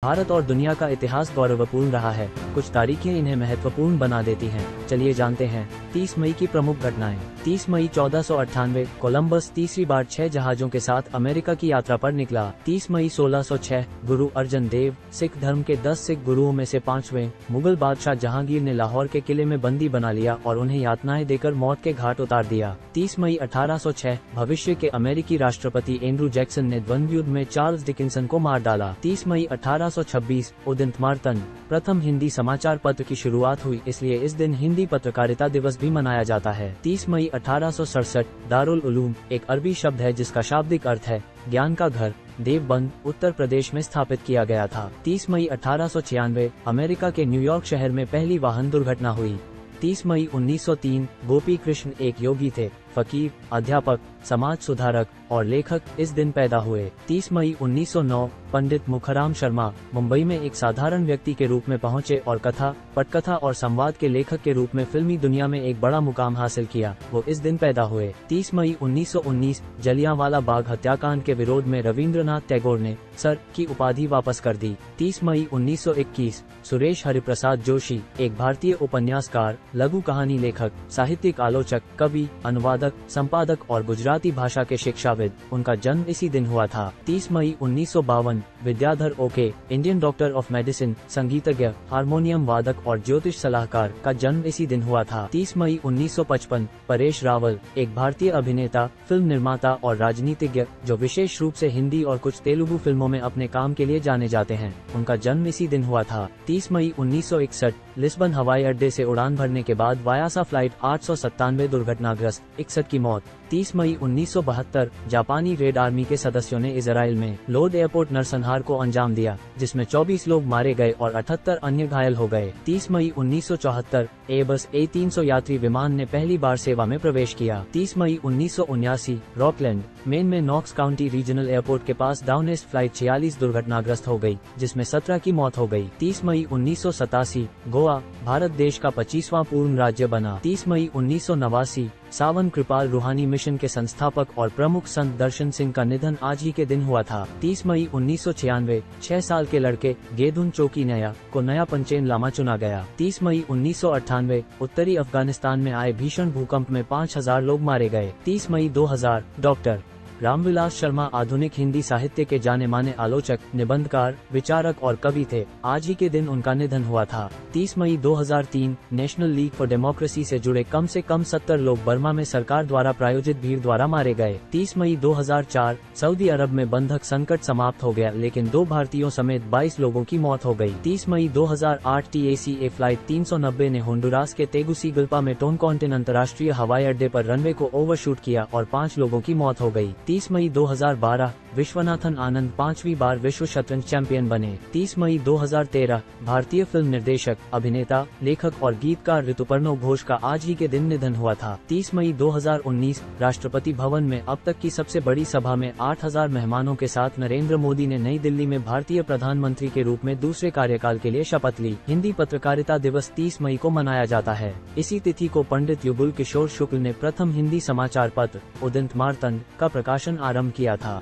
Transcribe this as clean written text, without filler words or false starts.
भारत और दुनिया का इतिहास गौरवपूर्ण रहा है। कुछ तारीखें इन्हें महत्वपूर्ण बना देती हैं। चलिए जानते हैं 30 मई की प्रमुख घटनाएं। 30 मई 1498 कोलंबस तीसरी बार 6 जहाजों के साथ अमेरिका की यात्रा पर निकला। 30 मई 1606 गुरु अर्जन देव सिख धर्म के 10 सिख गुरुओं में से 5वें मुगल बादशाह जहांगीर ने लाहौर के किले में बंदी बना लिया और उन्हें यातनाएं देकर मौत के घाट उतार दिया। 30 मई 1806 भविष्य के अमेरिकी राष्ट्रपति एंड्रू जैक्सन ने द्वंद्व युद्ध में चार्ल्स डिकिंसन को मार डाला। 30 मई 1826 उदिंतमार्तन प्रथम हिंदी समाचार पत्र की शुरुआत हुई, इसलिए इस दिन हिंदी पत्रकारिता दिवस भी मनाया जाता है। 30 मई 1867 दारुल उलूम एक अरबी शब्द है जिसका शाब्दिक अर्थ है ज्ञान का घर, देवबंद उत्तर प्रदेश में स्थापित किया गया था। 30 मई 1896 अमेरिका के न्यूयॉर्क शहर में पहली वाहन दुर्घटना हुई। 30 मई 1903 गोपी कृष्ण एक योगी थे, फकीर, अध्यापक, समाज सुधारक और लेखक इस दिन पैदा हुए। 30 मई 1909 पंडित मुखराम शर्मा मुंबई में एक साधारण व्यक्ति के रूप में पहुंचे और कथा, पटकथा और संवाद के लेखक के रूप में फिल्मी दुनिया में एक बड़ा मुकाम हासिल किया। वो इस दिन पैदा हुए। 30 मई 1919 जलियांवाला बाग हत्याकांड के विरोध में रविंद्रनाथ टैगोर ने सर की उपाधि वापस कर दी। 30 मई 1921 सुरेश हरिप्रसाद जोशी एक भारतीय उपन्यासकार, लघु कहानी लेखक, साहित्यिक आलोचक, कवि, अनुवादक, संपादक और गुजराती भाषा के शिक्षाविद, उनका जन्म इसी दिन हुआ था। 30 मई 1952 Vidyadhar okay Indian doctor of medicine, संगीतज्ञ, हारमोनियम वादक और ज्योतिष सलाहकार का जन्म इसी दिन हुआ था। 30 मई 1955 परेश रावल एक भारतीय अभिनेता, फिल्म निर्माता और राजनीतिज्ञ जो विशेष रूप से हिंदी और कुछ तेलुगु फिल्मों में अपने काम के लिए जाने जाते हैं, उनका जन्म इसी दिन हुआ था। 30 मई 1961 लिस्बन हवाई अड्डे से उड़ान भरने के बाद वायासा फ्लाइट 897 दुर्घटनाग्रस्त, 61 की मौत। 30 मई 1972 जापानी रेड आर्मी के सदस्यों ने इजराइल में लोड एयरपोर्ट नरसंहार को अंजाम दिया, जिसमें 24 लोग मारे गए और 78 अन्य घायल हो गए। 30 मई 1974 एयरबस A300 यात्री विमान ने पहली बार सेवा में प्रवेश किया। 30 मई 1979 रॉकलैंड मेन में नॉक्स काउंटी रीजनल एयरपोर्ट के पास डाउनएस्ट फ्लाइट 46 दुर्घटनाग्रस्त हो गई, जिसमें 17 की मौत हो गई। 30 मई 1987 गोवा भारत देश का 25वां पूर्ण राज्य बना। 30 मई 1989 सावन कृपाल रूहानी मिशन के संस्थापक और प्रमुख संत दर्शन सिंह का निधन आज ही के दिन हुआ था। 30 मई 1996 6 साल के लड़के गेदुन चोकी नया को नया पंचेन लामा चुना गया। 30 मई 1998 उत्तरी अफगानिस्तान में आए भीषण भूकंप में 5000 लोग मारे गए। 30 मई 2000 डॉक्टर रामविलास शर्मा आधुनिक हिंदी साहित्य के जाने माने आलोचक, निबंधकार, विचारक और कवि थे। आज ही के दिन उनका निधन हुआ था। 30 मई 2003 नेशनल लीग फॉर डेमोक्रेसी से जुड़े कम से कम 70 लोग बर्मा में सरकार द्वारा प्रायोजित भीड़ द्वारा मारे गए। 30 मई 2004 सऊदी अरब में बंधक संकट समाप्त हो गया, लेकिन 2 भारतीयों समेत 22 लोगों की मौत हो गई। 30 मई 2008 TACA फ्लाइट 390 ने होंडुरास के तेगुसीगल्पा में टोनकॉन्टिन अंतर्राष्ट्रीय हवाई अड्डे पर रनवे को ओवरशूट किया और 5 लोगों की मौत हो गई। 30 मई 2012 विश्वनाथन आनंद 5वीं बार विश्व शतरंज चैंपियन बने। 30 मई 2013 भारतीय फिल्म निर्देशक, अभिनेता, लेखक और गीतकार ऋतुपर्णव घोष का आज ही के दिन निधन हुआ था। 30 मई 2019 राष्ट्रपति भवन में अब तक की सबसे बड़ी सभा में 8000 मेहमानों के साथ नरेंद्र मोदी ने नई दिल्ली में भारतीय प्रधानमंत्री के रूप में दूसरे कार्यकाल के लिए शपथ ली। हिंदी पत्रकारिता दिवस 30 मई को मनाया जाता है। इसी तिथि को पंडित युगल किशोर शुक्ल ने प्रथम हिंदी समाचार पत्र उदिंतमार्तन का प्रकाशन आरंभ किया था।